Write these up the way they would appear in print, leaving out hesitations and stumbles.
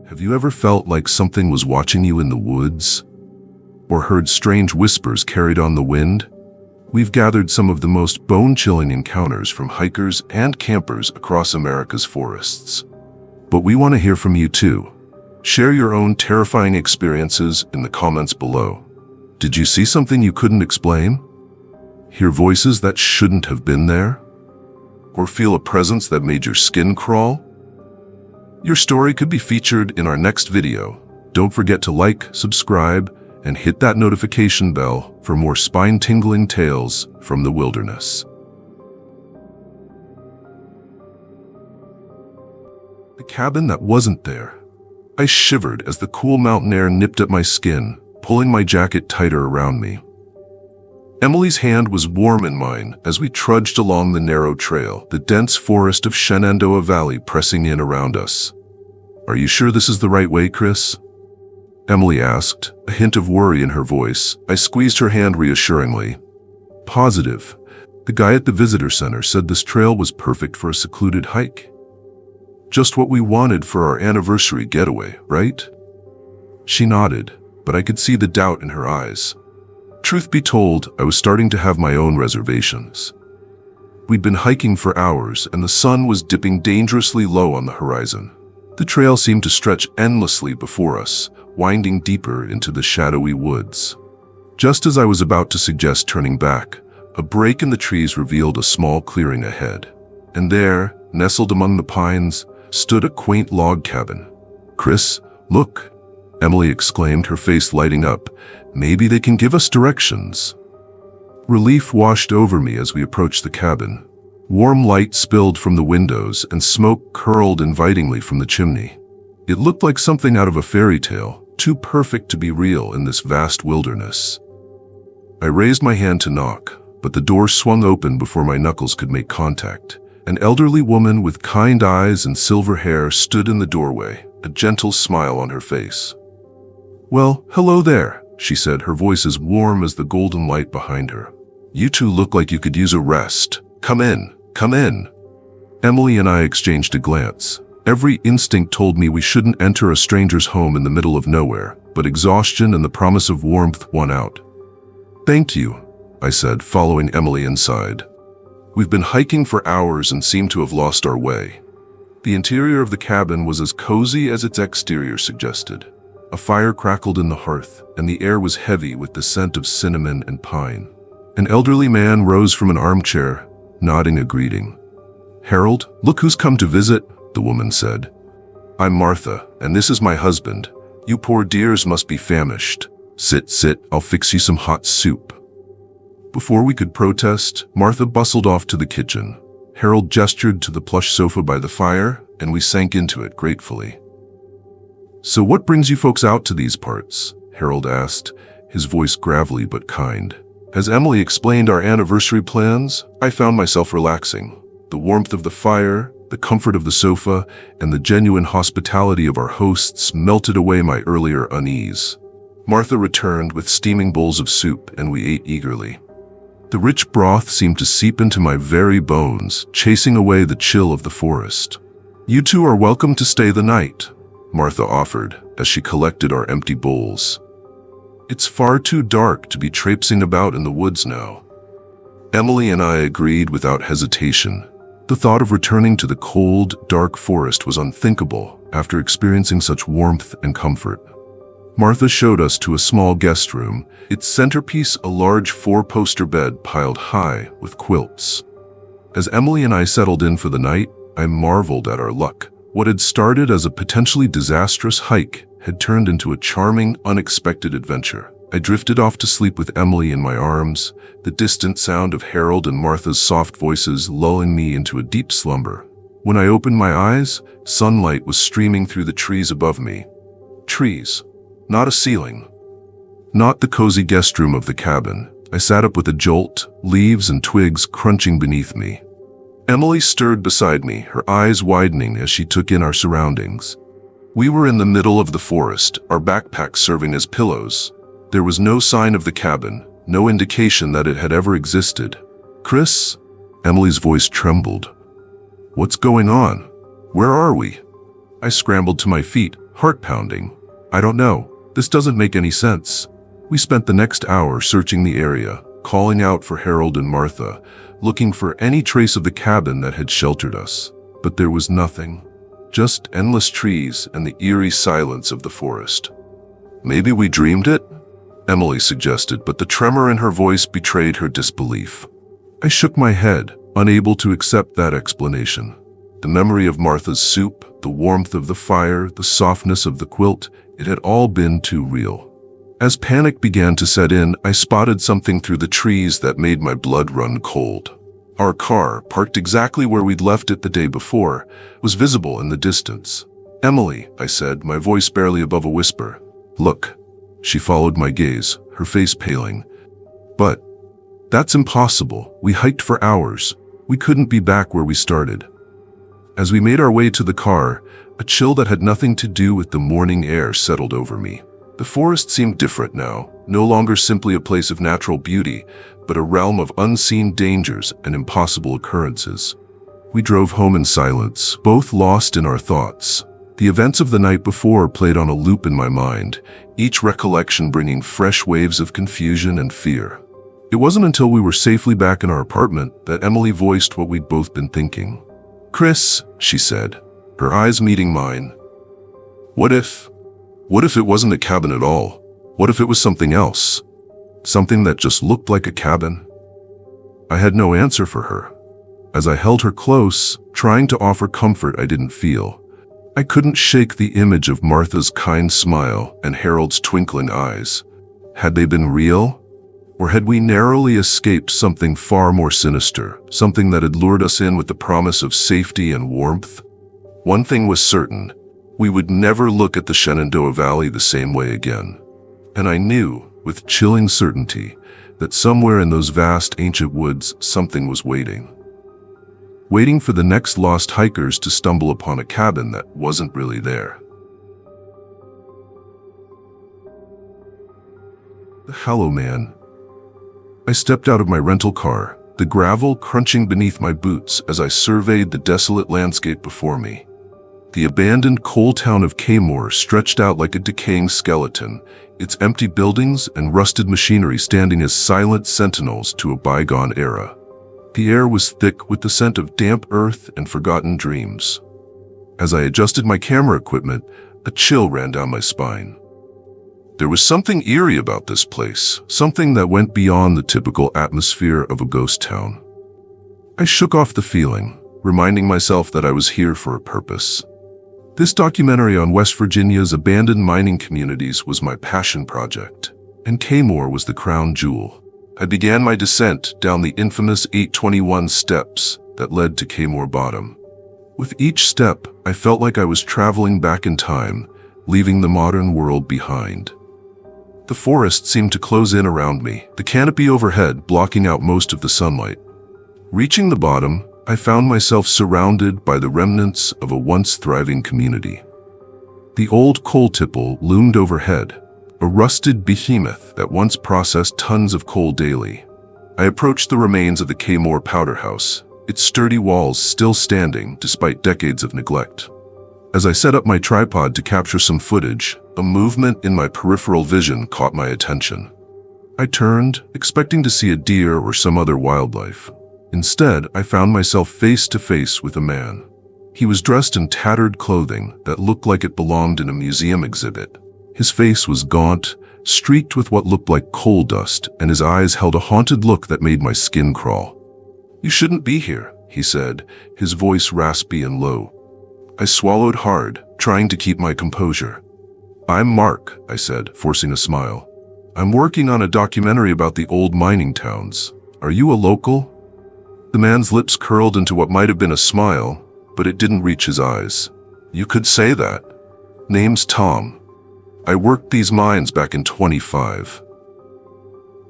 Have you ever felt like something was watching you in the woods? Or heard strange whispers carried on the wind? We've gathered some of the most bone-chilling encounters from hikers and campers across America's forests. But we want to hear from you too. Share your own terrifying experiences in the comments below. Did you see something you couldn't explain? Hear voices that shouldn't have been there? Or feel a presence that made your skin crawl? Your story could be featured in our next video. Don't forget to like, subscribe, and hit that notification bell for more spine-tingling tales from the wilderness. The cabin that wasn't there. I shivered as the cool mountain air nipped at my skin, pulling my jacket tighter around me. Emily's hand was warm in mine as we trudged along the narrow trail, the dense forest of Shenandoah Valley pressing in around us. "Are you sure this is the right way, Chris?" Emily asked, a hint of worry in her voice. I squeezed her hand reassuringly. "Positive. The guy at the visitor center said this trail was perfect for a secluded hike. Just what we wanted for our anniversary getaway, right?" She nodded, but I could see the doubt in her eyes. Truth be told, I was starting to have my own reservations. We'd been hiking for hours, and the sun was dipping dangerously low on the horizon. The trail seemed to stretch endlessly before us, winding deeper into the shadowy woods. Just as I was about to suggest turning back, a break in the trees revealed a small clearing ahead. And there, nestled among the pines, stood a quaint log cabin. "Chris, look," Emily exclaimed, her face lighting up. "Maybe they can give us directions." Relief washed over me as we approached the cabin. Warm light spilled from the windows and smoke curled invitingly from the chimney. It looked like something out of a fairy tale, too perfect to be real in this vast wilderness. I raised my hand to knock, but the door swung open before my knuckles could make contact. An elderly woman with kind eyes and silver hair stood in the doorway, a gentle smile on her face. "Well, hello there," she said, her voice as warm as the golden light behind her. "You two look like you could use a rest. Come in, come in." Emily and I exchanged a glance. Every instinct told me we shouldn't enter a stranger's home in the middle of nowhere, but exhaustion and the promise of warmth won out. "Thank you," I said, following Emily inside. We've been hiking for hours and seemed to have lost our way. The interior of the cabin was as cozy as its exterior suggested. A fire crackled in the hearth, and the air was heavy with the scent of cinnamon and pine. An elderly man rose from an armchair, nodding a greeting. "Harold, look who's come to visit," the woman said. "I'm Martha, and this is my husband. You poor dears must be famished. Sit, sit, I'll fix you some hot soup." Before we could protest, Martha bustled off to the kitchen. Harold gestured to the plush sofa by the fire, and we sank into it gratefully. "So what brings you folks out to these parts?" Harold asked, his voice gravelly but kind. As Emily explained our anniversary plans, I found myself relaxing. The warmth of the fire, the comfort of the sofa, and the genuine hospitality of our hosts melted away my earlier unease. Martha returned with steaming bowls of soup, and we ate eagerly. The rich broth seemed to seep into my very bones, chasing away the chill of the forest. "You two are welcome to stay the night," Martha offered as she collected our empty bowls. "It's far too dark to be traipsing about in the woods now." Emily and I agreed without hesitation. The thought of returning to the cold, dark forest was unthinkable after experiencing such warmth and comfort. Martha showed us to a small guest room, its centerpiece a large 4-poster bed piled high with quilts. As Emily and I settled in for the night, I marveled at our luck. What had started as a potentially disastrous hike had turned into a charming, unexpected adventure. I drifted off to sleep with Emily in my arms, the distant sound of Harold and Martha's soft voices lulling me into a deep slumber. When I opened my eyes, sunlight was streaming through the trees above me. Trees, not a ceiling. Not the cozy guest room of the cabin. I sat up with a jolt, leaves and twigs crunching beneath me. Emily stirred beside me, her eyes widening as she took in our surroundings. We were in the middle of the forest, our backpacks serving as pillows. There was no sign of the cabin, no indication that it had ever existed. "Chris?" Emily's voice trembled. "What's going on? Where are we?" I scrambled to my feet, Heart pounding. I don't know. This doesn't make any sense. We spent the next hour searching the area, calling out for Harold and Martha, looking for any trace of the cabin that had sheltered us. But there was nothing. Just endless trees and the eerie silence of the forest. Maybe we dreamed it? Emily suggested, but the tremor in her voice betrayed her disbelief. I shook my head, unable to accept that explanation. The memory of Martha's soup, the warmth of the fire, the softness of the quilt, it had all been too real. As panic began to set in, I spotted something through the trees that made my blood run cold. Our car, parked exactly where we'd left it the day before, was visible in the distance. "Emily," I said, my voice barely above a whisper. "Look." She followed my gaze, her face paling. "But that's impossible. We hiked for hours. We couldn't be back where we started." As we made our way to the car, a chill that had nothing to do with the morning air settled over me. The forest seemed different now, no longer simply a place of natural beauty, but a realm of unseen dangers and impossible occurrences. We drove home in silence, both lost in our thoughts. The events of the night before played on a loop in my mind, each recollection bringing fresh waves of confusion and fear. It wasn't until we were safely back in our apartment that Emily voiced what we'd both been thinking. "Chris," she said, her eyes meeting mine. What if it wasn't a cabin at all? What if it was something else? Something that just looked like a cabin?" I had no answer for her. As I held her close, trying to offer comfort I didn't feel, I couldn't shake the image of Martha's kind smile and Harold's twinkling eyes. Had they been real? Or had we narrowly escaped something far more sinister, something that had lured us in with the promise of safety and warmth? One thing was certain. We would never look at the Shenandoah Valley the same way again. And I knew, with chilling certainty, that somewhere in those vast ancient woods something was waiting. Waiting for the next lost hikers to stumble upon a cabin that wasn't really there. The Hollow Man. I stepped out of my rental car, the gravel crunching beneath my boots as I surveyed the desolate landscape before me. The abandoned coal town of Kmore stretched out like a decaying skeleton, its empty buildings and rusted machinery standing as silent sentinels to a bygone era. The air was thick with the scent of damp earth and forgotten dreams. As I adjusted my camera equipment, a chill ran down my spine. There was something eerie about this place, something that went beyond the typical atmosphere of a ghost town. I shook off the feeling, reminding myself that I was here for a purpose. This documentary on West Virginia's abandoned mining communities was my passion project, and Kmore was the crown jewel. I began my descent down the infamous 821 steps that led to Kmore Bottom. With each step, I felt like I was traveling back in time, leaving the modern world behind. The forest seemed to close in around me, the canopy overhead blocking out most of the sunlight. Reaching the bottom, I found myself surrounded by the remnants of a once thriving community. The old coal tipple loomed overhead, a rusted behemoth that once processed tons of coal daily. I approached the remains of the Kmore powder house, its sturdy walls still standing despite decades of neglect. As I set up my tripod to capture some footage, a movement in my peripheral vision caught my attention. I turned, expecting to see a deer or some other wildlife. Instead, I found myself face to face with a man. He was dressed in tattered clothing that looked like it belonged in a museum exhibit. His face was gaunt, streaked with what looked like coal dust, and his eyes held a haunted look that made my skin crawl. "You shouldn't be here," he said, his voice raspy and low. I swallowed hard, trying to keep my composure. "I'm Mark," I said, forcing a smile. "I'm working on a documentary about the old mining towns. Are you a local?" The man's lips curled into what might have been a smile, but it didn't reach his eyes. "You could say that. Name's Tom. I worked these mines back in 25.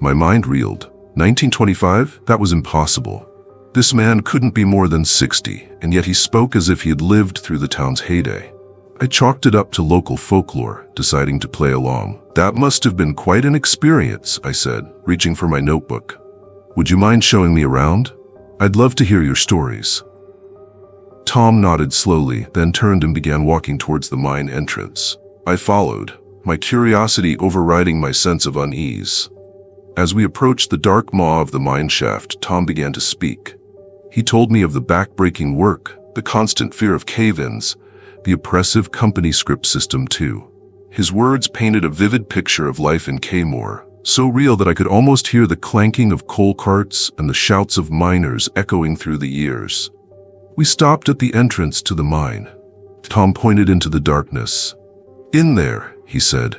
My mind reeled. 1925? That was impossible. This man couldn't be more than 60, and yet he spoke as if he had lived through the town's heyday. I chalked it up to local folklore, deciding to play along. "That must have been quite an experience," I said, reaching for my notebook. "Would you mind showing me around? I'd love to hear your stories." Tom nodded slowly, then turned and began walking towards the mine entrance. I followed, my curiosity overriding my sense of unease. As we approached the dark maw of the mine shaft, Tom began to speak. He told me of the back-breaking work, the constant fear of cave-ins, the oppressive company script system too. His words painted a vivid picture of life in Kaymore, so real that I could almost hear the clanking of coal carts and the shouts of miners echoing through the years. We stopped at the entrance to the mine. Tom pointed into the darkness. "In there," he said.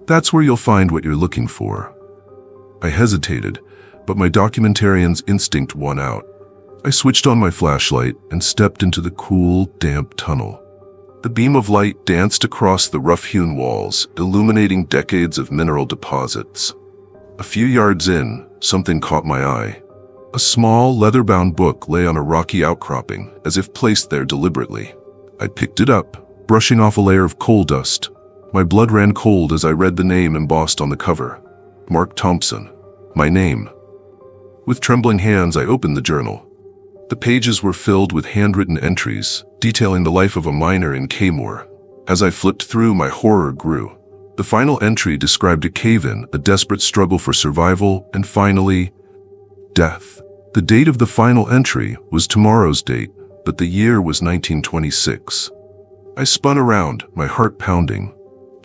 "That's where you'll find what you're looking for." I hesitated, but my documentarian's instinct won out. I switched on my flashlight and stepped into the cool, damp tunnel. The beam of light danced across the rough-hewn walls, illuminating decades of mineral deposits. A few yards in, something caught my eye. A small, leather-bound book lay on a rocky outcropping, as if placed there deliberately. I picked it up, brushing off a layer of coal dust. My blood ran cold as I read the name embossed on the cover. Mark Thompson. My name. With trembling hands, I opened the journal. The pages were filled with handwritten entries, detailing the life of a miner in Kaymore. As I flipped through, my horror grew. The final entry described a cave-in, a desperate struggle for survival, and finally, death. The date of the final entry was tomorrow's date, but the year was 1926. I spun around, my heart pounding.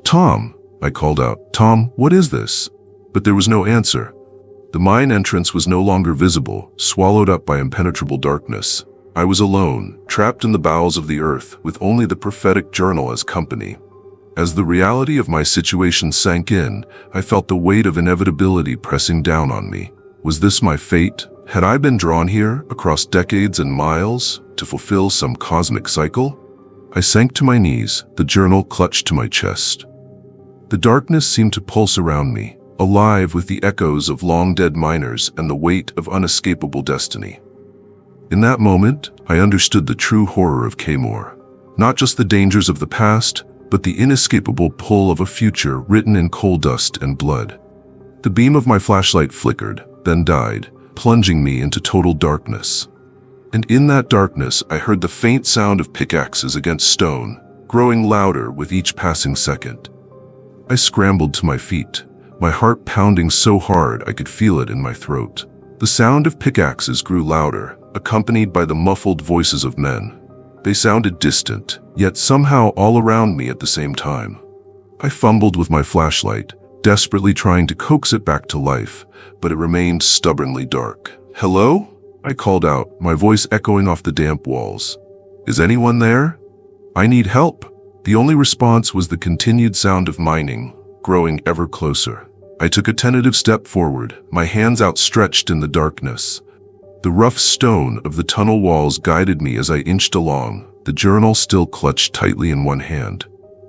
"Tom," I called out. "Tom, what is this?" But there was no answer. The mine entrance was no longer visible, swallowed up by impenetrable darkness. I was alone, trapped in the bowels of the earth, with only the prophetic journal as company. As the reality of my situation sank in, I felt the weight of inevitability pressing down on me. Was this my fate? Had I been drawn here, across decades and miles, to fulfill some cosmic cycle? I sank to my knees, the journal clutched to my chest. The darkness seemed to pulse around me, alive with the echoes of long-dead miners and the weight of unescapable destiny. In that moment, I understood the true horror of Kaymore. Not just the dangers of the past, but the inescapable pull of a future written in coal dust and blood. The beam of my flashlight flickered, then died, plunging me into total darkness. And in that darkness, I heard the faint sound of pickaxes against stone, growing louder with each passing second. I scrambled to my feet, my heart pounding so hard I could feel it in my throat. The sound of pickaxes grew louder, accompanied by the muffled voices of men. They sounded distant, yet somehow all around me at the same time. I fumbled with my flashlight, desperately trying to coax it back to life, but it remained stubbornly dark. "Hello?" I called out, my voice echoing off the damp walls. "Is anyone there? I need help." The only response was the continued sound of mining, growing ever closer. I took a tentative step forward, my hands outstretched in the darkness. The rough stone of the tunnel walls guided me as I inched along, the journal still clutched tightly in one hand.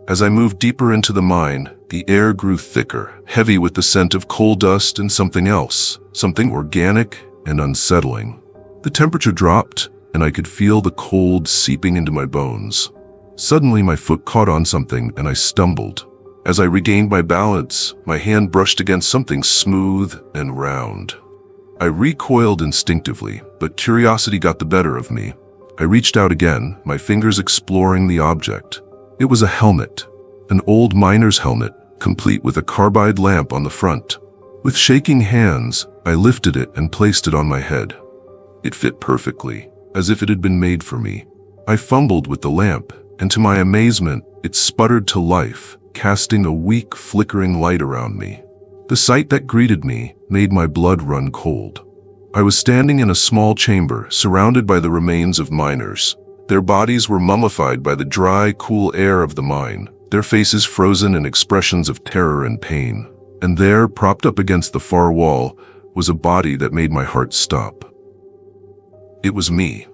As I moved deeper into the mine, the air grew thicker, heavy with the scent of coal dust and something else, something organic and unsettling. The temperature dropped, and I could feel the cold seeping into my bones. Suddenly, my foot caught on something, and I stumbled. As I regained my balance, my hand brushed against something smooth and round. I recoiled instinctively, but curiosity got the better of me. I reached out again, my fingers exploring the object. It was a helmet, an old miner's helmet, complete with a carbide lamp on the front. With shaking hands, I lifted it and placed it on my head. It fit perfectly, as if it had been made for me. I fumbled with the lamp, and to my amazement, it sputtered to life, casting a weak, flickering light around me. The sight that greeted me made my blood run cold. I was standing in a small chamber, surrounded by the remains of miners. Their bodies were mummified by the dry, cool air of the mine, their faces frozen in expressions of terror and pain. And there, propped up against the far wall, was a body that made my heart stop. It was me.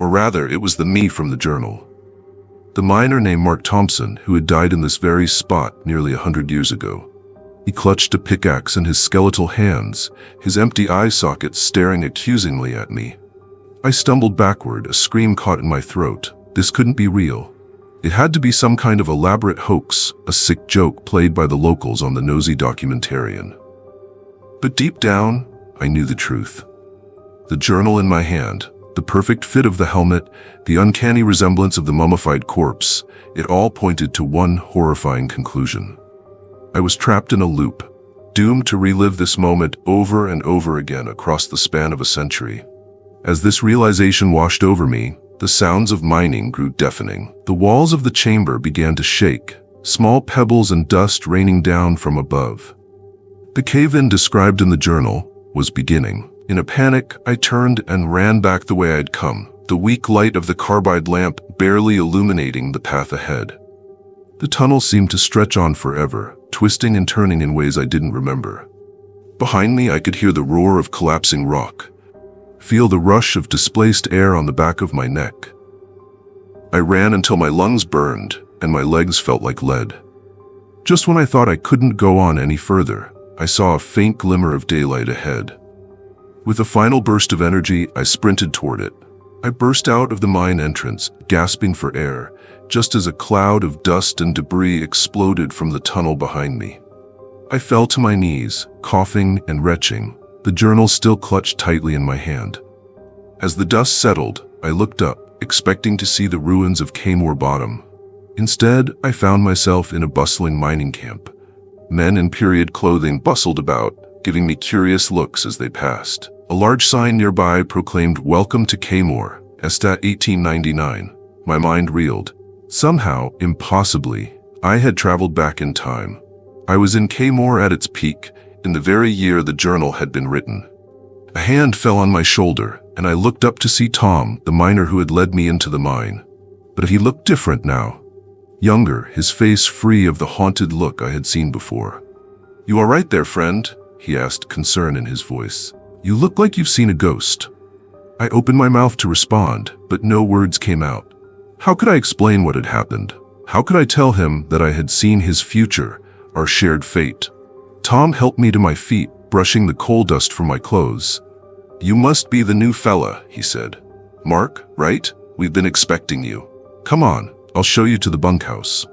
Or rather, it was the me from the journal. The miner named Mark Thompson, who had died in this very spot nearly 100 years ago. He clutched a pickaxe in his skeletal hands, his empty eye sockets staring accusingly at me. I stumbled backward, a scream caught in my throat. This couldn't be real. It had to be some kind of elaborate hoax, a sick joke played by the locals on the nosy documentarian. But deep down, I knew the truth. The journal in my hand, The perfect fit of the helmet, the uncanny resemblance of the mummified corpse, it all pointed to one horrifying conclusion. I was trapped in a loop, doomed to relive this moment over and over again across the span of a century. As this realization washed over me, the sounds of mining grew deafening. The walls of the chamber began to shake, small pebbles and dust raining down from above. The cave-in described in the journal was beginning. In a panic, I turned and ran back the way I'd come, the weak light of the carbide lamp barely illuminating the path ahead. The tunnel seemed to stretch on forever, twisting and turning in ways I didn't remember. Behind me, I could hear the roar of collapsing rock, feel the rush of displaced air on the back of my neck. I ran until my lungs burned and my legs felt like lead. Just when I thought I couldn't go on any further, I saw a faint glimmer of daylight ahead. With a final burst of energy, I sprinted toward it. I burst out of the mine entrance, gasping for air, just as a cloud of dust and debris exploded from the tunnel behind me. I fell to my knees, coughing and retching, the journal still clutched tightly in my hand. As the dust settled, I looked up, expecting to see the ruins of Kaymore Bottom. Instead, I found myself in a bustling mining camp. Men in period clothing bustled about, giving me curious looks as they passed. A large sign nearby proclaimed "Welcome to Kaymore, Estat 1899. My mind reeled. Somehow, impossibly, I had traveled back in time. I was in Kaymore at its peak, in the very year the journal had been written. A hand fell on my shoulder, and I looked up to see Tom, the miner who had led me into the mine. But he looked different now. Younger, his face free of the haunted look I had seen before. "You all right there, friend?" he asked, concern in his voice. "You look like you've seen a ghost." I opened my mouth to respond, but no words came out. How could I explain what had happened? How could I tell him that I had seen his future, our shared fate? Tom helped me to my feet, brushing the coal dust from my clothes. "You must be the new fella," he said. "Mark, right? We've been expecting you. Come on, I'll show you to the bunkhouse."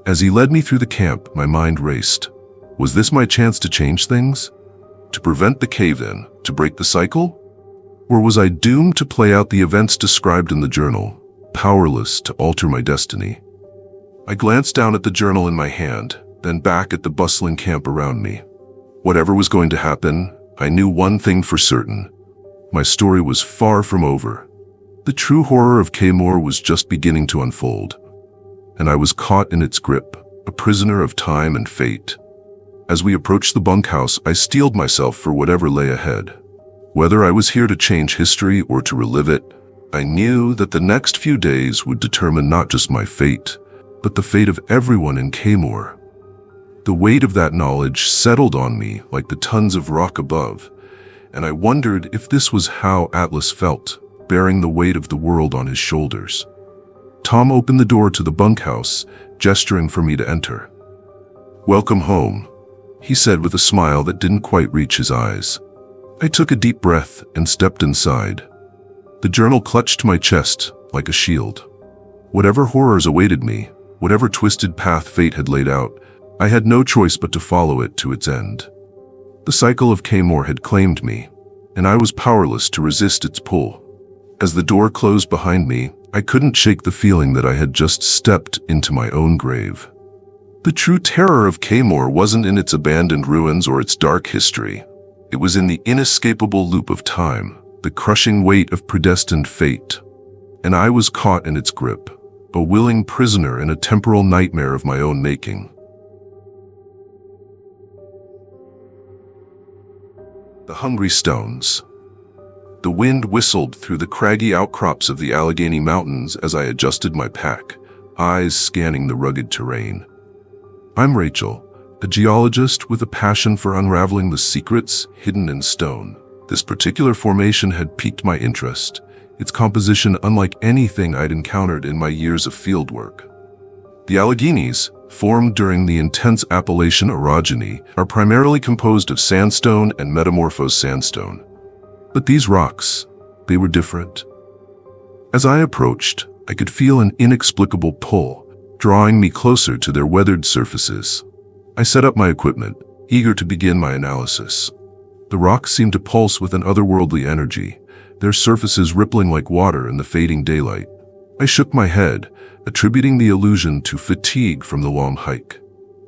As he led me through the camp, my mind raced. Was this my chance to change things? To prevent the cave-in? To break the cycle? Or was I doomed to play out the events described in the journal, powerless to alter my destiny? I glanced down at the journal in my hand, then back at the bustling camp around me. Whatever was going to happen, I knew one thing for certain. My story was far from over. The true horror of Kaymore was just beginning to unfold, and I was caught in its grip, a prisoner of time and fate. As we approached the bunkhouse, I steeled myself for whatever lay ahead. Whether I was here to change history or to relive it, I knew that the next few days would determine not just my fate, but the fate of everyone in Kaymore. The weight of that knowledge settled on me like the tons of rock above, and I wondered if this was how Atlas felt, bearing the weight of the world on his shoulders. Tom opened the door to the bunkhouse, gesturing for me to enter. "Welcome home," he said with a smile that didn't quite reach his eyes. I took a deep breath and stepped inside. The journal clutched my chest like a shield. Whatever horrors awaited me, whatever twisted path fate had laid out, I had no choice but to follow it to its end. The cycle of Kaymore had claimed me, and I was powerless to resist its pull. As the door closed behind me, I couldn't shake the feeling that I had just stepped into my own grave. The true terror of Kaymore wasn't in its abandoned ruins or its dark history. It was in the inescapable loop of time, the crushing weight of predestined fate. And I was caught in its grip, a willing prisoner in a temporal nightmare of my own making. The Hungry Stones. The wind whistled through the craggy outcrops of the Allegheny Mountains as I adjusted my pack, eyes scanning the rugged terrain. I'm Rachel, a geologist with a passion for unraveling the secrets hidden in stone. This particular formation had piqued my interest, its composition unlike anything I'd encountered in my years of fieldwork. The Alleghenies, formed during the intense Appalachian orogeny, are primarily composed of sandstone and metamorphosed sandstone. But these rocks, they were different. As I approached, I could feel an inexplicable pull, drawing me closer to their weathered surfaces. I set up my equipment, eager to begin my analysis. The rocks seemed to pulse with an otherworldly energy, their surfaces rippling like water in the fading daylight. I shook my head, attributing the illusion to fatigue from the long hike.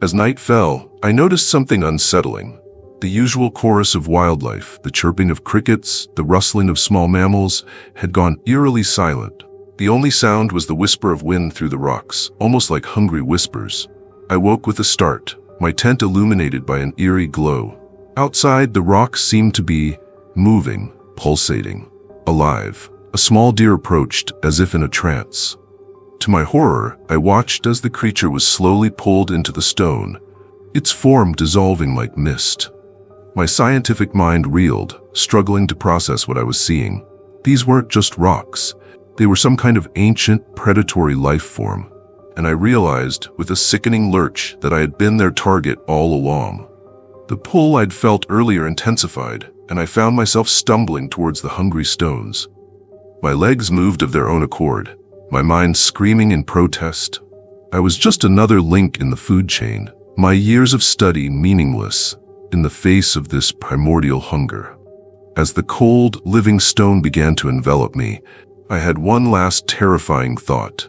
As night fell, I noticed something unsettling. The usual chorus of wildlife, the chirping of crickets, the rustling of small mammals, had gone eerily silent. The only sound was the whisper of wind through the rocks, almost like hungry whispers. I woke with a start, my tent illuminated by an eerie glow. Outside, the rocks seemed to be moving, pulsating, alive. A small deer approached, as if in a trance. To my horror, I watched as the creature was slowly pulled into the stone, its form dissolving like mist. My scientific mind reeled, struggling to process what I was seeing. These weren't just rocks. They were some kind of ancient, predatory life form. And I realized, with a sickening lurch, that I had been their target all along. The pull I'd felt earlier intensified, and I found myself stumbling towards the hungry stones. My legs moved of their own accord, my mind screaming in protest. I was just another link in the food chain, my years of study meaningless in the face of this primordial hunger. As the cold, living stone began to envelop me, I had one last terrifying thought.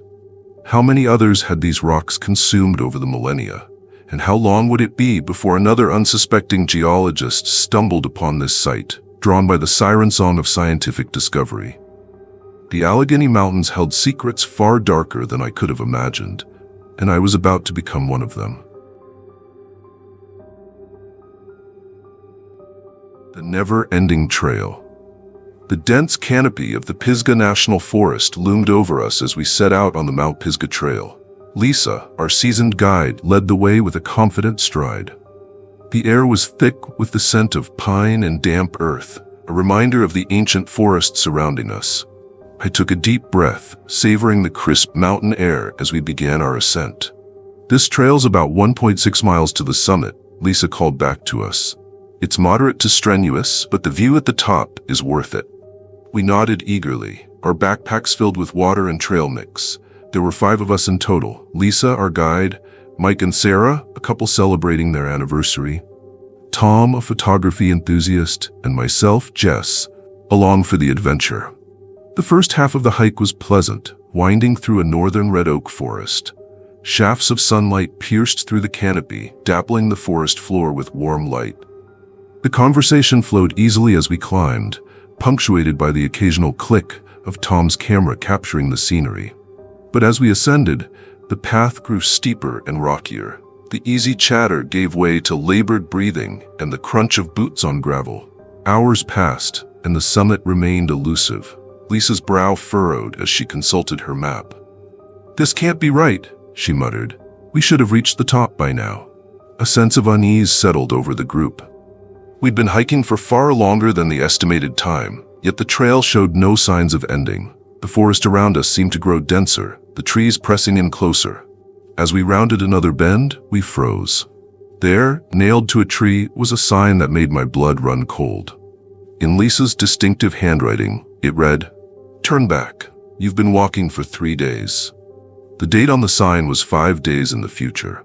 How many others had these rocks consumed over the millennia? And how long would it be before another unsuspecting geologist stumbled upon this site, drawn by the siren song of scientific discovery? The Allegheny Mountains held secrets far darker than I could have imagined, and I was about to become one of them. The never-ending trail. The dense canopy of the Pisgah National Forest loomed over us as we set out on the Mount Pisgah Trail. Lisa, our seasoned guide, led the way with a confident stride. The air was thick with the scent of pine and damp earth, a reminder of the ancient forest surrounding us. I took a deep breath, savoring the crisp mountain air as we began our ascent. "This trail's about 1.6 miles to the summit," Lisa called back to us. "It's moderate to strenuous, but the view at the top is worth it." We nodded eagerly, our backpacks filled with water and trail mix. There were 5 of us in total: Lisa, our guide, Mike and Sarah, a couple celebrating their anniversary, Tom, a photography enthusiast, and myself, Jess, along for the adventure. The first half of the hike was pleasant, winding through a northern red oak forest. Shafts of sunlight pierced through the canopy, dappling the forest floor with warm light. The conversation flowed easily as we climbed, punctuated by the occasional click of Tom's camera capturing the scenery. But as we ascended, the path grew steeper and rockier. The easy chatter gave way to labored breathing and the crunch of boots on gravel. Hours passed, and the summit remained elusive. Lisa's brow furrowed as she consulted her map. "This can't be right," she muttered. "We should have reached the top by now." A sense of unease settled over the group. We'd been hiking for far longer than the estimated time, yet the trail showed no signs of ending. The forest around us seemed to grow denser, the trees pressing in closer. As we rounded another bend, we froze. There, nailed to a tree, was a sign that made my blood run cold. In Lisa's distinctive handwriting, it read, "Turn back. You've been walking for 3 days." The date on the sign was 5 days in the future.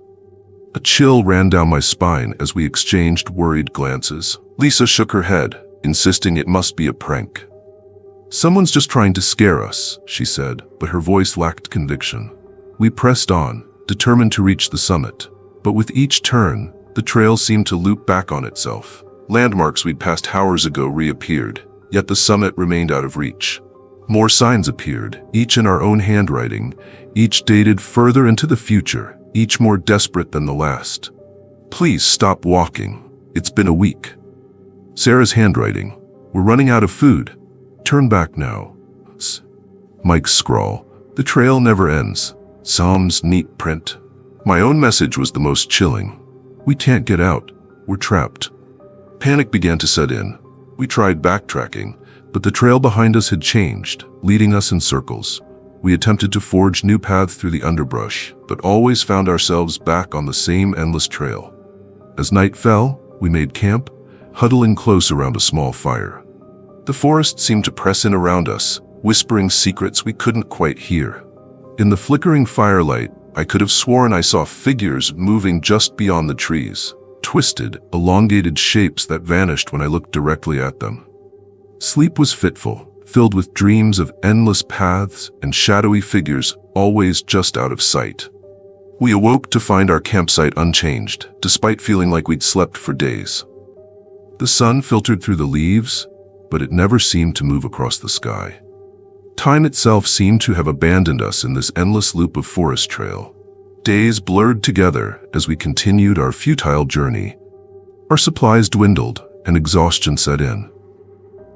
A chill ran down my spine as we exchanged worried glances. Lisa shook her head, insisting it must be a prank. "Someone's just trying to scare us," she said, but her voice lacked conviction. We pressed on, determined to reach the summit. But with each turn, the trail seemed to loop back on itself. Landmarks we'd passed hours ago reappeared, yet the summit remained out of reach. More signs appeared, each in our own handwriting, each dated further into the future, each more desperate than the last. "Please stop walking. It's been a week." Sarah's handwriting, "We're running out of food. Turn back now." Mike's scrawl, "The trail never ends." Sam's neat print. My own message was the most chilling. "We can't get out. We're trapped." Panic began to set in. We tried backtracking, but the trail behind us had changed, leading us in circles. We attempted to forge new paths through the underbrush, but always found ourselves back on the same endless trail. As night fell, we made camp, huddling close around a small fire. The forest seemed to press in around us, whispering secrets we couldn't quite hear. In the flickering firelight, I could have sworn I saw figures moving just beyond the trees, twisted, elongated shapes that vanished when I looked directly at them. Sleep was fitful, filled with dreams of endless paths and shadowy figures always just out of sight. We awoke to find our campsite unchanged, despite feeling like we'd slept for days. The sun filtered through the leaves, but it never seemed to move across the sky. Time itself seemed to have abandoned us in this endless loop of forest trail. Days blurred together as we continued our futile journey. Our supplies dwindled and exhaustion set in.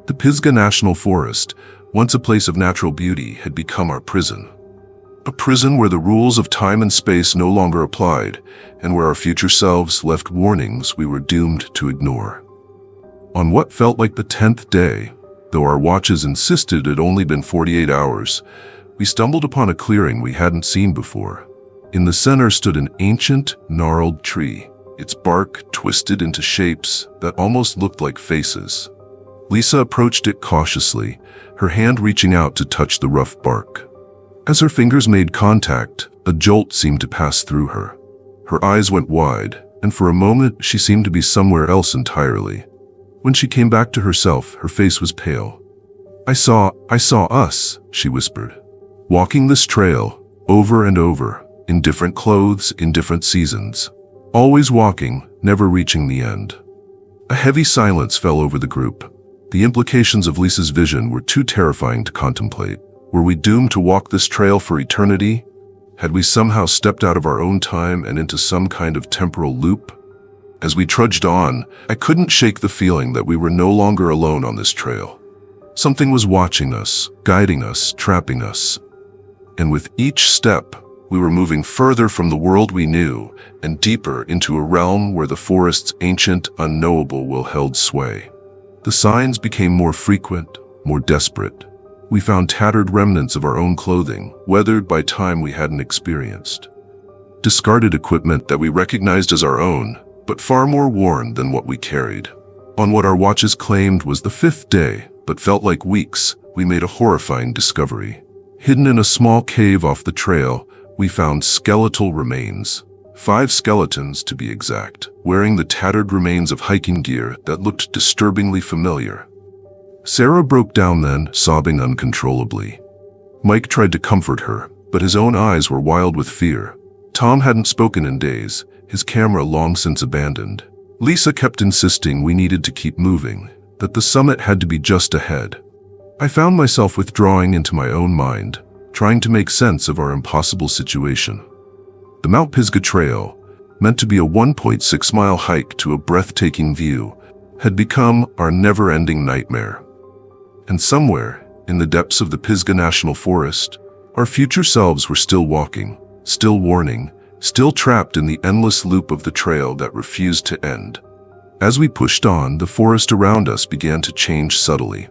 The Pisgah National Forest, once a place of natural beauty, had become our prison. A prison where the rules of time and space no longer applied, and where our future selves left warnings we were doomed to ignore. On what felt like the 10th day, though our watches insisted it had only been 48 hours, we stumbled upon a clearing we hadn't seen before. In the center stood an ancient, gnarled tree, its bark twisted into shapes that almost looked like faces. Lisa approached it cautiously, her hand reaching out to touch the rough bark. As her fingers made contact, a jolt seemed to pass through her. Her eyes went wide, and for a moment she seemed to be somewhere else entirely. When she came back to herself, her face was pale. I saw us," she whispered. "Walking this trail, over and over, in different clothes, in different seasons. Always walking, never reaching the end." A heavy silence fell over the group. The implications of Lisa's vision were too terrifying to contemplate. Were we doomed to walk this trail for eternity? Had we somehow stepped out of our own time and into some kind of temporal loop? As we trudged on, I couldn't shake the feeling that we were no longer alone on this trail. Something was watching us, guiding us, trapping us. And with each step, we were moving further from the world we knew and deeper into a realm where the forest's ancient, unknowable will held sway. The signs became more frequent, more desperate. We found tattered remnants of our own clothing, weathered by time we hadn't experienced. Discarded equipment that we recognized as our own, but far more worn than what we carried. On what our watches claimed was the 5th day, but felt like weeks, we made a horrifying discovery. Hidden in a small cave off the trail, we found skeletal remains. 5 skeletons, to be exact, wearing the tattered remains of hiking gear that looked disturbingly familiar. Sarah broke down then, sobbing uncontrollably. Mike tried to comfort her, but his own eyes were wild with fear. Tom hadn't spoken in days, his camera long since abandoned. Lisa kept insisting we needed to keep moving, that the summit had to be just ahead. I found myself withdrawing into my own mind, trying to make sense of our impossible situation. The Mount Pisgah Trail, meant to be a 1.6-mile hike to a breathtaking view, had become our never-ending nightmare. And somewhere, in the depths of the Pisgah National Forest, our future selves were still walking, still warning, still trapped in the endless loop of the trail that refused to end. As we pushed on, the forest around us began to change subtly.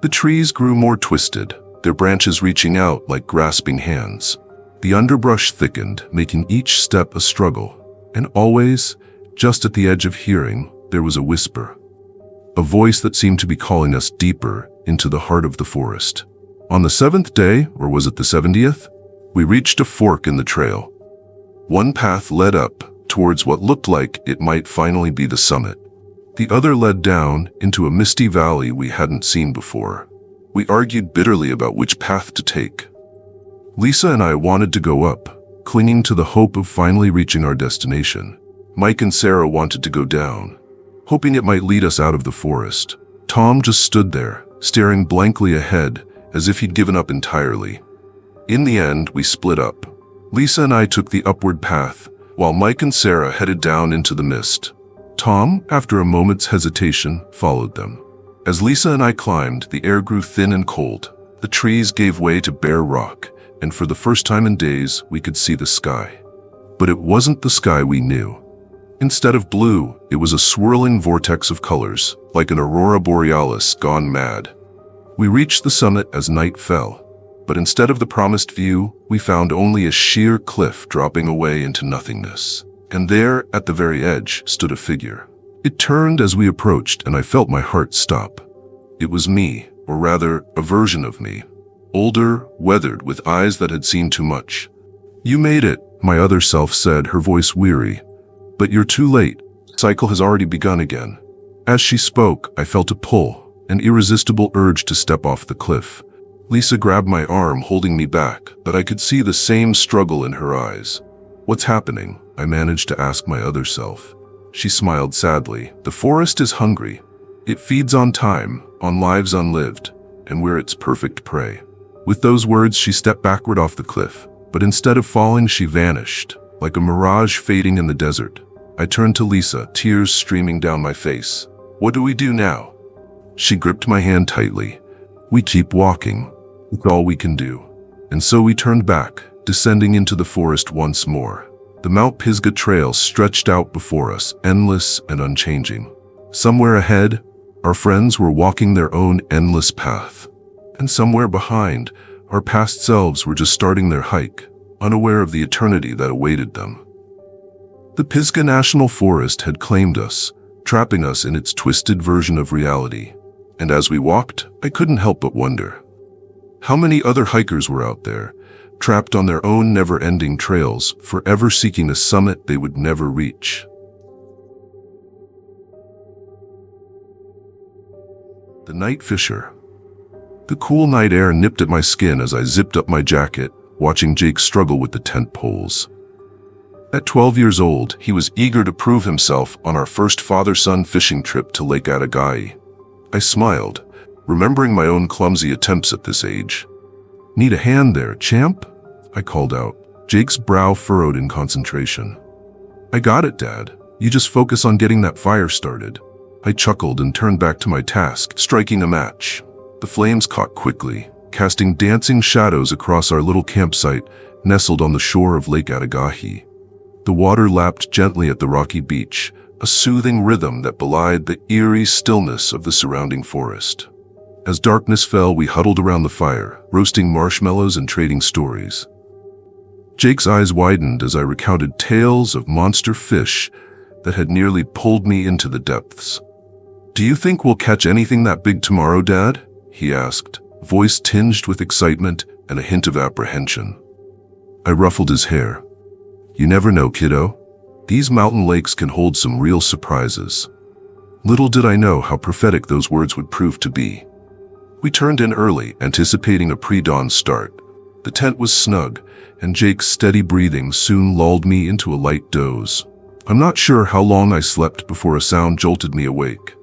The trees grew more twisted, their branches reaching out like grasping hands. The underbrush thickened, making each step a struggle. And always, just at the edge of hearing, there was a whisper. A voice that seemed to be calling us deeper into the heart of the forest. On the 7th day, or was it the 70th? We reached a fork in the trail. One path led up towards what looked like it might finally be the summit. The other led down into a misty valley we hadn't seen before. We argued bitterly about which path to take. Lisa and I wanted to go up, clinging to the hope of finally reaching our destination. Mike and Sarah wanted to go down, hoping it might lead us out of the forest. Tom just stood there, staring blankly ahead, as if he'd given up entirely. In the end, we split up. Lisa and I took the upward path, while Mike and Sarah headed down into the mist. Tom, after a moment's hesitation, followed them. As Lisa and I climbed, the air grew thin and cold. The trees gave way to bare rock, and for the first time in days, we could see the sky. But it wasn't the sky we knew. Instead of blue, it was a swirling vortex of colors, like an aurora borealis gone mad. We reached the summit as night fell. But instead of the promised view, we found only a sheer cliff dropping away into nothingness. And there, at the very edge, stood a figure. It turned as we approached, and I felt my heart stop. It was me, or rather, a version of me. Older, weathered, with eyes that had seen too much. "You made it," my other self said, her voice weary. "But you're too late. Cycle has already begun again." As she spoke, I felt a pull, an irresistible urge to step off the cliff. Lisa grabbed my arm, holding me back, but I could see the same struggle in her eyes. "What's happening?" I managed to ask my other self. She smiled sadly. "The forest is hungry. It feeds on time, on lives unlived, and we're its perfect prey." With those words, she stepped backward off the cliff, but instead of falling, she vanished, like a mirage fading in the desert. I turned to Lisa, tears streaming down my face. "What do we do now?" She gripped my hand tightly. "We keep walking. It's all we can do." And so we turned back, descending into the forest once more. The Mount Pisgah Trail stretched out before us, endless and unchanging. Somewhere ahead, our friends were walking their own endless path. And somewhere behind, our past selves were just starting their hike, unaware of the eternity that awaited them. The Pisgah National Forest had claimed us, trapping us in its twisted version of reality. And as we walked, I couldn't help but wonder. How many other hikers were out there, trapped on their own never-ending trails, forever seeking a summit they would never reach? The Night Fisher. The cool night air nipped at my skin as I zipped up my jacket, watching Jake struggle with the tent poles. At 12 years old, he was eager to prove himself on our first father-son fishing trip to Lake Allegheny. I smiled, remembering my own clumsy attempts at this age. "Need a hand there, champ?" I called out. Jake's brow furrowed in concentration. "I got it, Dad. You just focus on getting that fire started." I chuckled and turned back to my task, striking a match. The flames caught quickly, casting dancing shadows across our little campsite nestled on the shore of Lake Allegheny. The water lapped gently at the rocky beach, a soothing rhythm that belied the eerie stillness of the surrounding forest. As darkness fell, we huddled around the fire, roasting marshmallows and trading stories. Jake's eyes widened as I recounted tales of monster fish that had nearly pulled me into the depths. "Do you think we'll catch anything that big tomorrow, Dad?" he asked, voice tinged with excitement and a hint of apprehension. I ruffled his hair. "You never know, kiddo. These mountain lakes can hold some real surprises." Little did I know how prophetic those words would prove to be. We turned in early, anticipating a pre-dawn start. The tent was snug, and Jake's steady breathing soon lulled me into a light doze. I'm not sure how long I slept before a sound jolted me awake.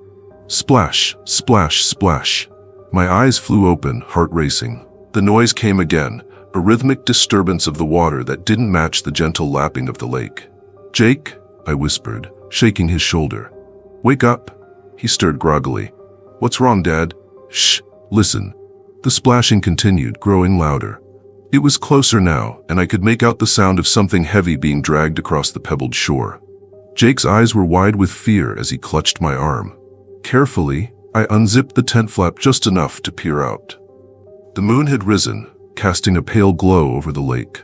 Splash, splash, splash. My eyes flew open, heart racing. The noise came again, a rhythmic disturbance of the water that didn't match the gentle lapping of the lake. "Jake," I whispered, shaking his shoulder. "Wake up." He stirred groggily. "What's wrong, Dad?" "Shh, listen." The splashing continued, growing louder. It was closer now, and I could make out the sound of something heavy being dragged across the pebbled shore. Jake's eyes were wide with fear as he clutched my arm. Carefully, I unzipped the tent flap just enough to peer out. The moon had risen, casting a pale glow over the lake.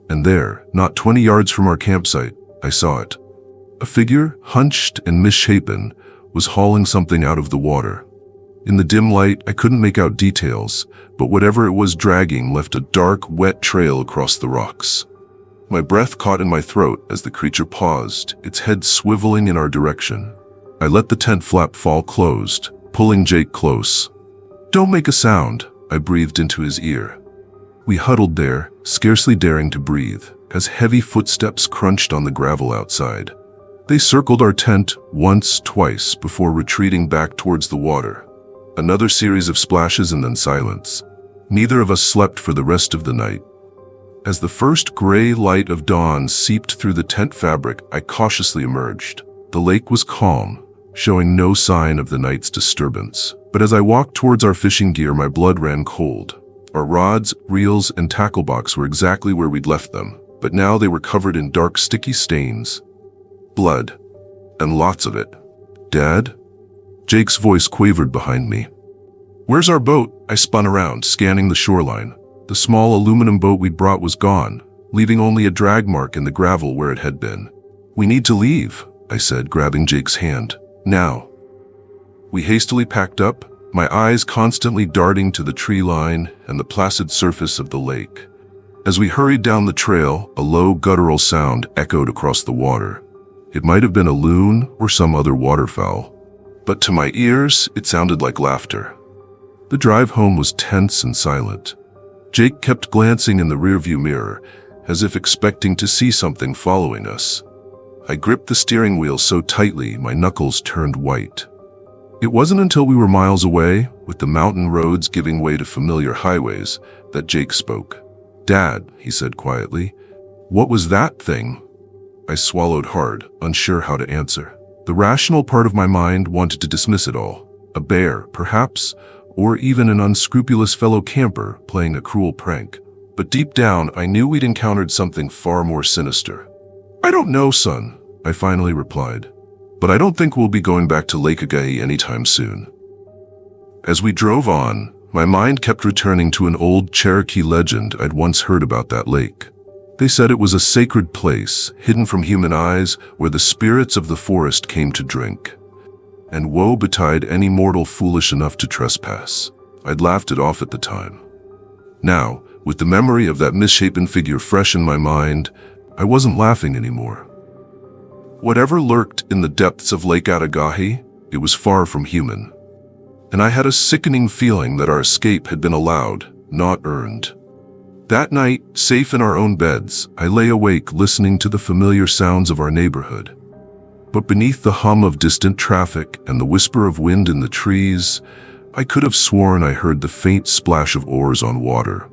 And there, not 20 yards from our campsite, I saw it. A figure, hunched and misshapen, was hauling something out of the water. In the dim light, I couldn't make out details, but whatever it was dragging left a dark, wet trail across the rocks. My breath caught in my throat as the creature paused, its head swiveling in our direction. I let the tent flap fall closed, pulling Jake close. "Don't make a sound," I breathed into his ear. We huddled there, scarcely daring to breathe, as heavy footsteps crunched on the gravel outside. They circled our tent once, twice, before retreating back towards the water. Another series of splashes and then silence. Neither of us slept for the rest of the night. As the first gray light of dawn seeped through the tent fabric, I cautiously emerged. The lake was calm, showing no sign of the night's disturbance. But as I walked towards our fishing gear, my blood ran cold. Our rods, reels, and tackle box were exactly where we'd left them, but now they were covered in dark, sticky stains. Blood. And lots of it. "Dad?" Jake's voice quavered behind me. "Where's our boat?" I spun around, scanning the shoreline. The small aluminum boat we'd brought was gone, leaving only a drag mark in the gravel where it had been. "We need to leave," I said, grabbing Jake's hand. "Now." We hastily packed up, my eyes constantly darting to the tree line and the placid surface of the lake. As we hurried down the trail, a low guttural sound echoed across the water. It might have been a loon or some other waterfowl. but to my ears, it sounded like laughter. The drive home was tense and silent. Jake kept glancing in the rearview mirror, as if expecting to see something following us. I gripped the steering wheel so tightly my knuckles turned white. It wasn't until we were miles away, with the mountain roads giving way to familiar highways, that Jake spoke. "Dad," he said quietly, "what was that thing?" I swallowed hard, unsure how to answer. The rational part of my mind wanted to dismiss it all. A bear, perhaps, or even an unscrupulous fellow camper playing a cruel prank. But deep down, I knew we'd encountered something far more sinister. "I don't know, son," I finally replied. "But I don't think we'll be going back to Lake Agahi anytime soon." As we drove on, my mind kept returning to an old Cherokee legend I'd once heard about that lake. They said it was a sacred place, hidden from human eyes, where the spirits of the forest came to drink. And woe betide any mortal foolish enough to trespass. I'd laughed it off at the time. Now, with the memory of that misshapen figure fresh in my mind, I wasn't laughing anymore. Whatever lurked in the depths of Lake Agahi, it was far from human. And I had a sickening feeling that our escape had been allowed, not earned. That night, safe in our own beds, I lay awake listening to the familiar sounds of our neighborhood. But beneath the hum of distant traffic and the whisper of wind in the trees, I could have sworn I heard the faint splash of oars on water.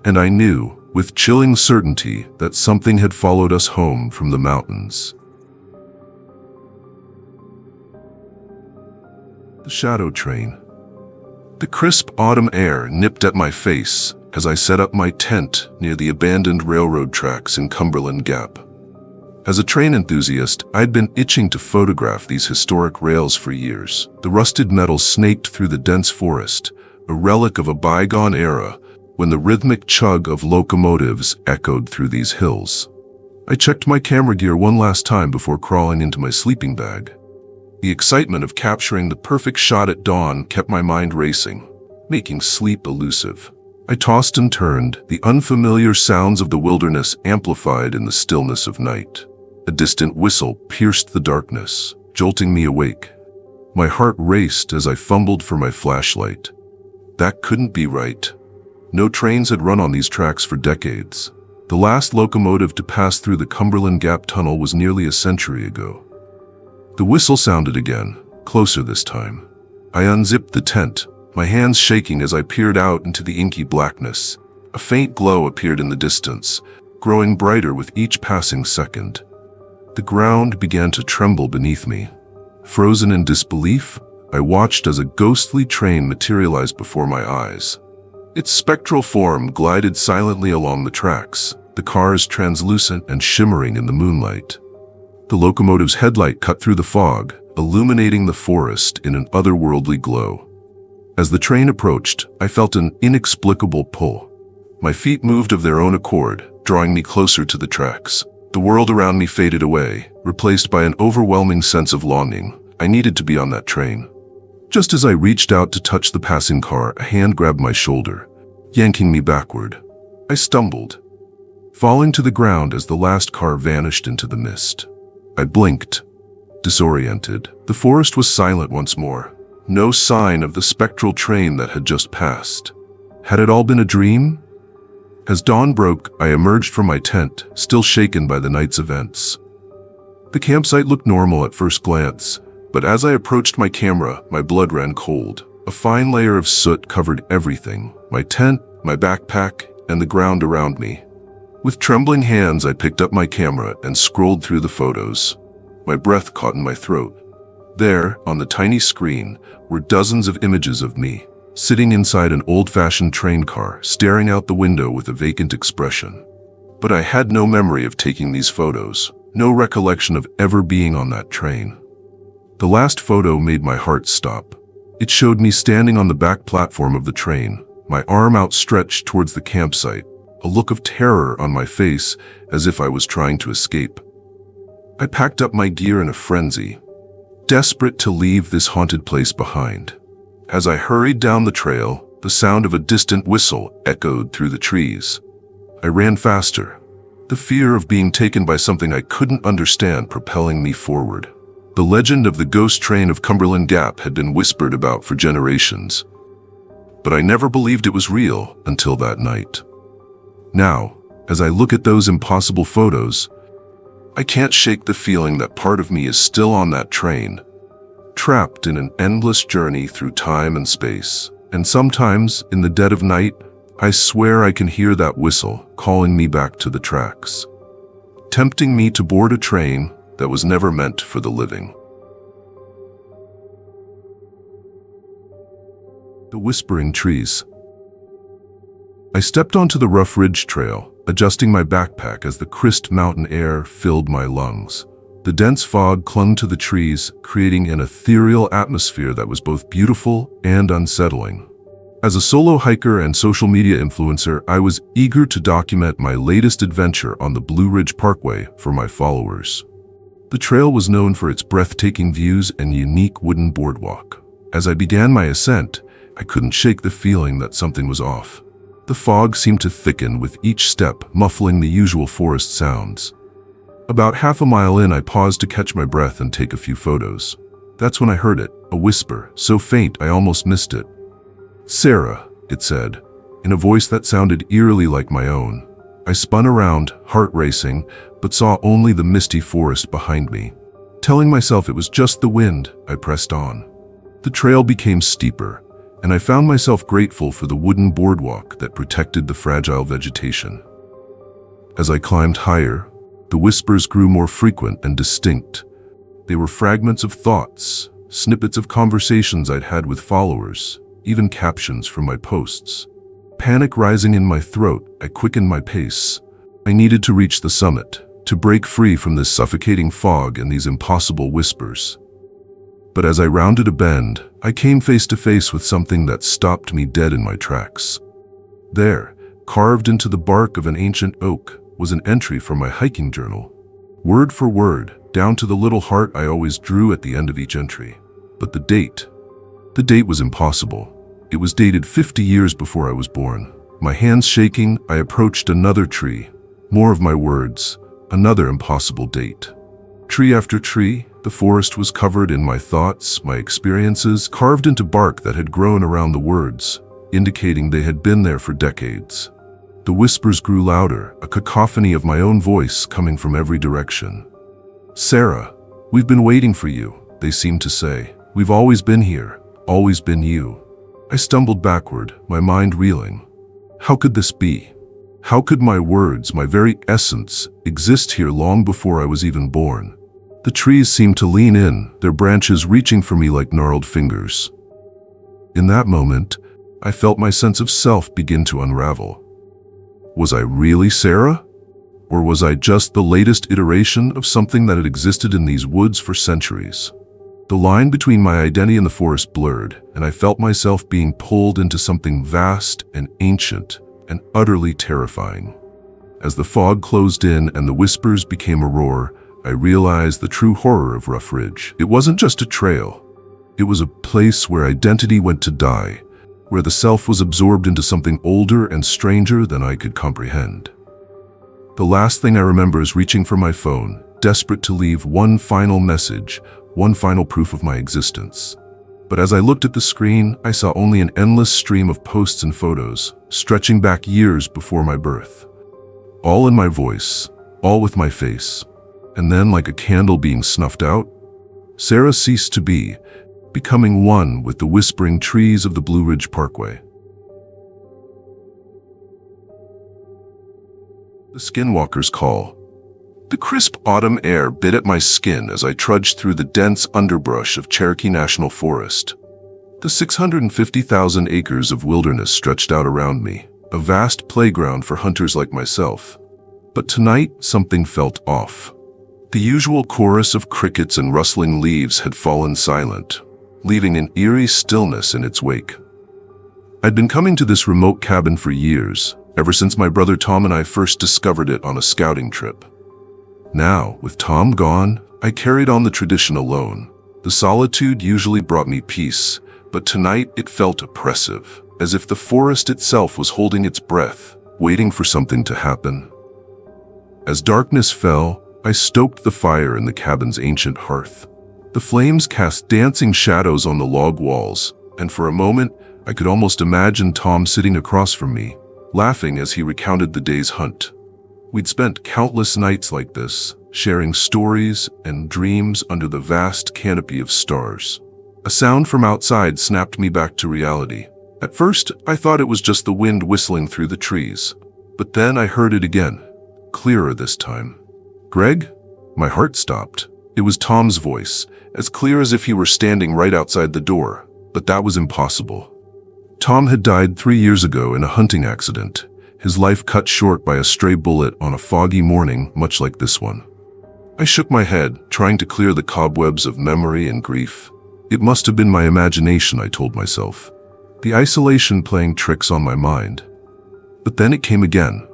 And I knew, with chilling certainty, that something had followed us home from the mountains. The shadow train. The crisp autumn air nipped at my face as I set up my tent near the abandoned railroad tracks in Cumberland Gap. As a train enthusiast, I'd been itching to photograph these historic rails for years. The rusted metal snaked through the dense forest, a relic of a bygone era when the rhythmic chug of locomotives echoed through these hills. I checked my camera gear one last time before crawling into my sleeping bag. The excitement of capturing the perfect shot at dawn kept my mind racing, making sleep elusive. I tossed and turned, the unfamiliar sounds of the wilderness amplified in the stillness of night. A distant whistle pierced the darkness, jolting me awake. My heart raced as I fumbled for my flashlight. That couldn't be right. No trains had run on these tracks for decades. The last locomotive to pass through the Cumberland Gap Tunnel was nearly a century ago. The whistle sounded again, closer this time. I unzipped the tent, my hands shaking as I peered out into the inky blackness. A faint glow appeared in the distance, growing brighter with each passing second. The ground began to tremble beneath me. Frozen in disbelief, I watched as a ghostly train materialized before my eyes. Its spectral form glided silently along the tracks, the cars translucent and shimmering in the moonlight. The locomotive's headlight cut through the fog, illuminating the forest in an otherworldly glow. As the train approached, I felt an inexplicable pull. My feet moved of their own accord, drawing me closer to the tracks. The world around me faded away, replaced by an overwhelming sense of longing. I needed to be on that train. Just as I reached out to touch the passing car, a hand grabbed my shoulder, yanking me backward. I stumbled, falling to the ground as the last car vanished into the mist. I blinked, disoriented. The forest was silent once more. No sign of the spectral train that had just passed. Had it all been a dream? As dawn broke, I emerged from my tent, still shaken by the night's events. The campsite looked normal at first glance, but as I approached my camera, my blood ran cold. A fine layer of soot covered everything, my tent, my backpack, and the ground around me. With trembling hands, I picked up my camera and scrolled through the photos. My breath caught in my throat. There, on the tiny screen, were dozens of images of me, sitting inside an old-fashioned train car, staring out the window with a vacant expression. But I had no memory of taking these photos, no recollection of ever being on that train. The last photo made my heart stop. It showed me standing on the back platform of the train, my arm outstretched towards the campsite, a look of terror on my face as if I was trying to escape. I packed up my gear in a frenzy, desperate to leave this haunted place behind. As I hurried down the trail, the sound of a distant whistle echoed through the trees. I ran faster, the fear of being taken by something I couldn't understand propelling me forward. The legend of the ghost train of Cumberland Gap had been whispered about for generations, but I never believed it was real until that night. Now, as I look at those impossible photos, I can't shake the feeling that part of me is still on that train, trapped in an endless journey through time and space. And sometimes, in the dead of night, I swear I can hear that whistle calling me back to the tracks, tempting me to board a train that was never meant for the living. The whispering trees. I stepped onto the rough ridge trail, adjusting my backpack as the crisp mountain air filled my lungs. The dense fog clung to the trees, creating an ethereal atmosphere that was both beautiful and unsettling. As a solo hiker and social media influencer, I was eager to document my latest adventure on the Blue Ridge Parkway for my followers. The trail was known for its breathtaking views and unique wooden boardwalk. As I began my ascent, I couldn't shake the feeling that something was off. The fog seemed to thicken with each step, muffling the usual forest sounds. About half a mile in, I paused to catch my breath and take a few photos. That's when I heard it, a whisper, so faint I almost missed it. "Sarah," it said, in a voice that sounded eerily like my own. I spun around, heart racing, but saw only the misty forest behind me. Telling myself it was just the wind, I pressed on. The trail became steeper, and I found myself grateful for the wooden boardwalk that protected the fragile vegetation. As I climbed higher, the whispers grew more frequent and distinct. They were fragments of thoughts, snippets of conversations I'd had with followers, even captions from my posts. Panic rising in my throat, I quickened my pace. I needed to reach the summit, to break free from this suffocating fog and these impossible whispers. But as I rounded a bend, I came face to face with something that stopped me dead in my tracks. There, carved into the bark of an ancient oak, was an entry from my hiking journal. Word for word, down to the little heart I always drew at the end of each entry. But the date was impossible. It was dated 50 years before I was born. My hands shaking, I approached another tree. More of my words, another impossible date. Tree after tree, the forest was covered in my thoughts, my experiences, carved into bark that had grown around the words, indicating they had been there for decades. The whispers grew louder, a cacophony of my own voice coming from every direction. "Sarah, we've been waiting for you," they seemed to say. "We've always been here, always been you." I stumbled backward, my mind reeling. How could this be? How could my words, my very essence, exist here long before I was even born? The trees seemed to lean in, their branches reaching for me like gnarled fingers. In that moment, I felt my sense of self begin to unravel. Was I really Sarah? Or was I just the latest iteration of something that had existed in these woods for centuries? The line between my identity and the forest blurred, and I felt myself being pulled into something vast and ancient and utterly terrifying. As the fog closed in and the whispers became a roar, I realized the true horror of Rough Ridge. It wasn't just a trail. It was a place where identity went to die, where the self was absorbed into something older and stranger than I could comprehend. The last thing I remember is reaching for my phone, desperate to leave one final message, one final proof of my existence. But as I looked at the screen, I saw only an endless stream of posts and photos, stretching back years before my birth. All in my voice, all with my face. And then, like a candle being snuffed out, Sarah ceased to be, becoming one with the whispering trees of the Blue Ridge Parkway. The Skinwalkers' call. The crisp autumn air bit at my skin as I trudged through the dense underbrush of Cherokee National Forest. The 650,000 acres of wilderness stretched out around me, a vast playground for hunters like myself. But tonight, something felt off. The usual chorus of crickets and rustling leaves had fallen silent, leaving an eerie stillness in its wake. I'd been coming to this remote cabin for years, ever since my brother Tom and I first discovered it on a scouting trip. Now, with Tom gone, I carried on the tradition alone. The solitude usually brought me peace, but tonight it felt oppressive, as if the forest itself was holding its breath, waiting for something to happen. As darkness fell, I stoked the fire in the cabin's ancient hearth. The flames cast dancing shadows on the log walls, and for a moment, I could almost imagine Tom sitting across from me, laughing as he recounted the day's hunt. We'd spent countless nights like this, sharing stories and dreams under the vast canopy of stars. A sound from outside snapped me back to reality. At first, I thought it was just the wind whistling through the trees. But then I heard it again, clearer this time. "Greg?" My heart stopped. It was Tom's voice, as clear as if he were standing right outside the door, but that was impossible. Tom had died 3 years ago in a hunting accident, his life cut short by a stray bullet on a foggy morning much like this one. I shook my head, trying to clear the cobwebs of memory and grief. It must have been my imagination, I told myself. The isolation playing tricks on my mind. But then it came again.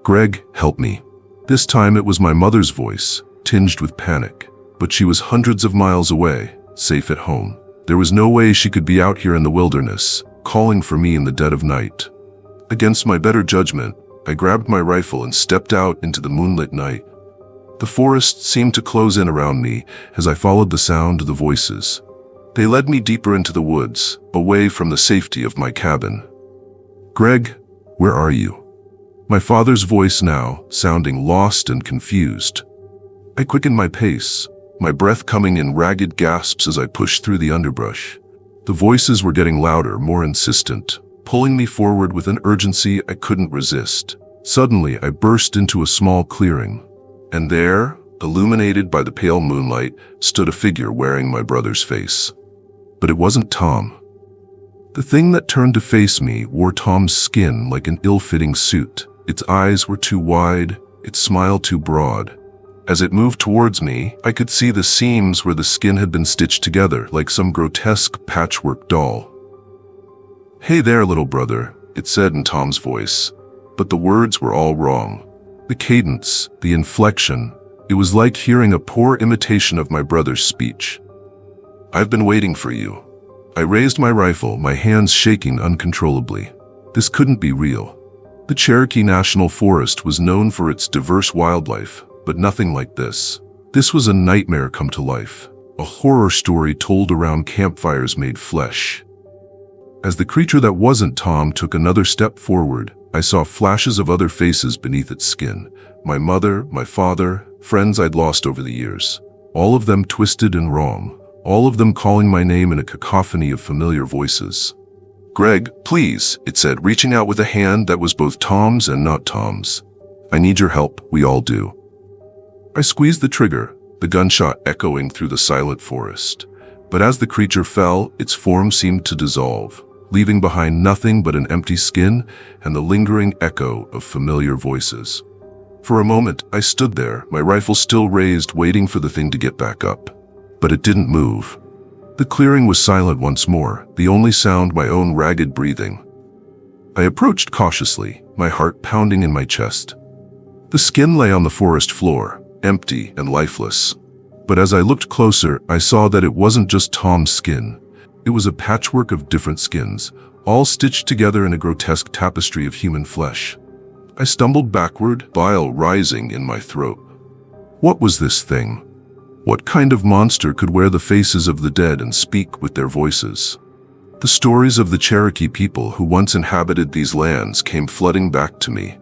"Greg, help me." This time it was my mother's voice, tinged with panic. But she was hundreds of miles away, safe at home. There was no way she could be out here in the wilderness, calling for me in the dead of night. Against my better judgment, I grabbed my rifle and stepped out into the moonlit night. The forest seemed to close in around me as I followed the sound of the voices. They led me deeper into the woods, away from the safety of my cabin. "Greg, where are you?" My father's voice now, sounding lost and confused. I quickened my pace, my breath coming in ragged gasps as I pushed through the underbrush. The voices were getting louder, more insistent, pulling me forward with an urgency I couldn't resist. Suddenly, I burst into a small clearing. And there, illuminated by the pale moonlight, stood a figure wearing my brother's face. But it wasn't Tom. The thing that turned to face me wore Tom's skin like an ill-fitting suit. Its eyes were too wide, its smile too broad. As it moved towards me, I could see the seams where the skin had been stitched together like some grotesque patchwork doll. "Hey there, little brother," it said in Tom's voice. But the words were all wrong. The cadence, the inflection, it was like hearing a poor imitation of my brother's speech. "I've been waiting for you." I raised my rifle, my hands shaking uncontrollably. This couldn't be real. The Cherokee National Forest was known for its diverse wildlife, but nothing like this. This was a nightmare come to life, a horror story told around campfires made flesh. As the creature that wasn't Tom took another step forward, I saw flashes of other faces beneath its skin. My mother, my father, friends I'd lost over the years. All of them twisted and wrong. All of them calling my name in a cacophony of familiar voices. "Greg, please," it said, reaching out with a hand that was both Tom's and not Tom's. "I need your help, we all do." I squeezed the trigger, the gunshot echoing through the silent forest. But as the creature fell, its form seemed to dissolve, leaving behind nothing but an empty skin and the lingering echo of familiar voices. For a moment, I stood there, my rifle still raised, waiting for the thing to get back up. But it didn't move. The clearing was silent once more, the only sound my own ragged breathing. I approached cautiously, my heart pounding in my chest. The skin lay on the forest floor, empty and lifeless. But as I looked closer, I saw that it wasn't just Tom's skin. It was a patchwork of different skins, all stitched together in a grotesque tapestry of human flesh. I stumbled backward, bile rising in my throat. What was this thing? What kind of monster could wear the faces of the dead and speak with their voices? The stories of the Cherokee people who once inhabited these lands came flooding back to me.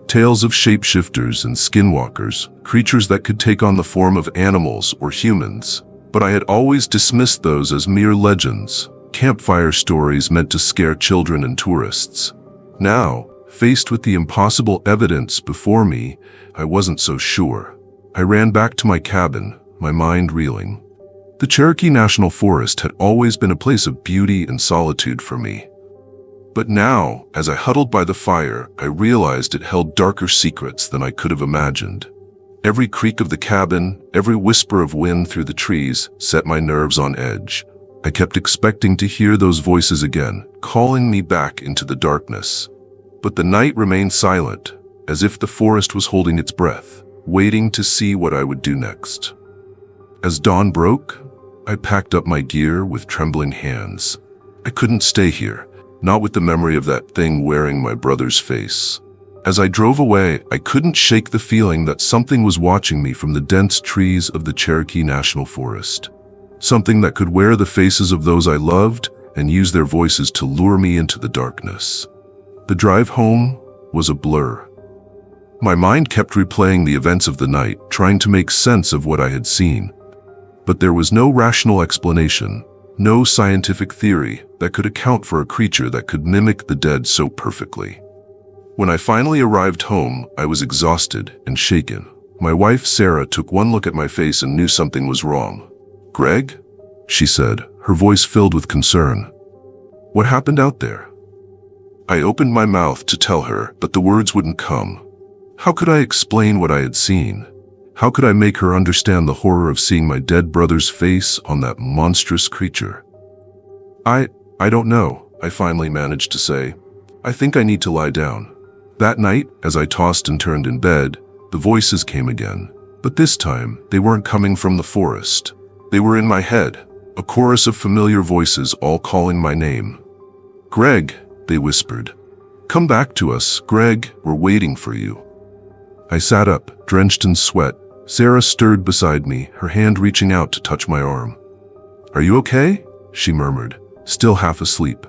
Tales of shapeshifters and skinwalkers, creatures that could take on the form of animals or humans. But I had always dismissed those as mere legends, campfire stories meant to scare children and tourists. Now, faced with the impossible evidence before me, I wasn't so sure. I ran back to my cabin, my mind reeling. The Cherokee National Forest had always been a place of beauty and solitude for me. But now, as I huddled by the fire, I realized it held darker secrets than I could have imagined. Every creak of the cabin, every whisper of wind through the trees set my nerves on edge. I kept expecting to hear those voices again, calling me back into the darkness. But the night remained silent, as if the forest was holding its breath, waiting to see what I would do next. As dawn broke, I packed up my gear with trembling hands. I couldn't stay here, not with the memory of that thing wearing my brother's face. As I drove away, I couldn't shake the feeling that something was watching me from the dense trees of the Cherokee National Forest. something that could wear the faces of those I loved and use their voices to lure me into the darkness. The drive home was a blur. My mind kept replaying the events of the night, trying to make sense of what I had seen. But there was no rational explanation, no scientific theory that could account for a creature that could mimic the dead so perfectly. When I finally arrived home, I was exhausted and shaken. My wife, Sarah, took one look at my face and knew something was wrong. "Greg?" she said, her voice filled with concern. "What happened out there?" I opened my mouth to tell her, but the words wouldn't come. How could I explain what I had seen? How could I make her understand the horror of seeing my dead brother's face on that monstrous creature? I don't know, I finally managed to say. "I think I need to lie down." That night, as I tossed and turned in bed, the voices came again. But this time, they weren't coming from the forest. They were in my head, a chorus of familiar voices all calling my name. "Greg," they whispered. "Come back to us, Greg, we're waiting for you." I sat up, drenched in sweat. Sarah stirred beside me, her hand reaching out to touch my arm. "Are you okay?" she murmured, still half asleep.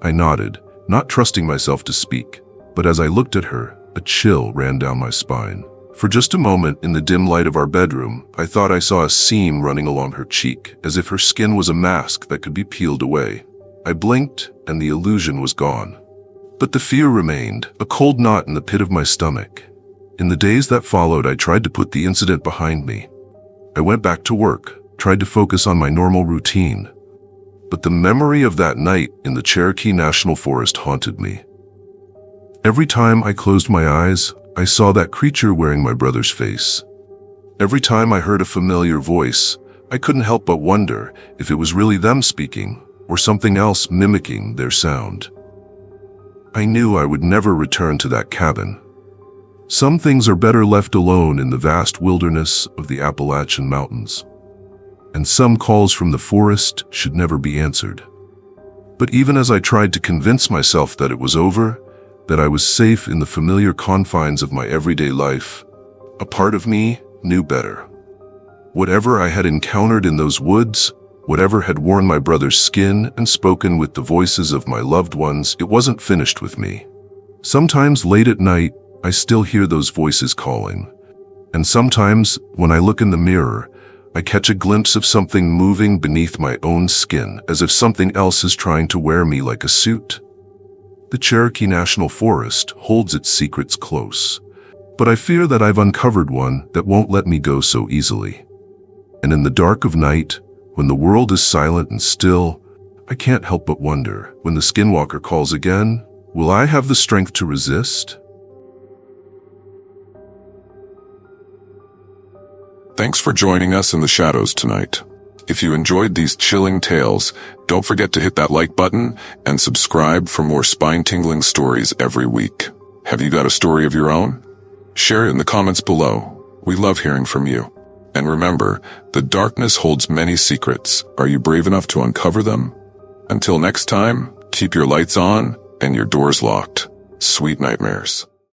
I nodded, not trusting myself to speak, but as I looked at her, a chill ran down my spine. For just a moment, in the dim light of our bedroom, I thought I saw a seam running along her cheek, as if her skin was a mask that could be peeled away. I blinked, and the illusion was gone. But the fear remained, a cold knot in the pit of my stomach. In the days that followed, I tried to put the incident behind me. I went back to work, tried to focus on my normal routine. But the memory of that night in the Cherokee National Forest haunted me. Every time I closed my eyes, I saw that creature wearing my brother's face. Every time I heard a familiar voice, I couldn't help but wonder if it was really them speaking or something else mimicking their sound. I knew I would never return to that cabin. Some things are better left alone in the vast wilderness of the Appalachian Mountains, and some calls from the forest should never be answered. But even as I tried to convince myself that it was over, that I was safe in the familiar confines of my everyday life, a part of me knew better. Whatever I had encountered in those woods, whatever had worn my brother's skin and spoken with the voices of my loved ones, it wasn't finished with me. Sometimes late at night, I still hear those voices calling. And sometimes, when I look in the mirror, I catch a glimpse of something moving beneath my own skin, as if something else is trying to wear me like a suit. The Cherokee National Forest holds its secrets close, but I fear that I've uncovered one that won't let me go so easily. And in the dark of night, when the world is silent and still, I can't help but wonder, when the Skinwalker calls again, will I have the strength to resist? Thanks for joining us in the shadows tonight. If you enjoyed these chilling tales, don't forget to hit that like button and subscribe for more spine-tingling stories every week. Have you got a story of your own? Share it in the comments below. We love hearing from you. And remember, the darkness holds many secrets. Are you brave enough to uncover them? Until next time, keep your lights on and your doors locked. Sweet nightmares.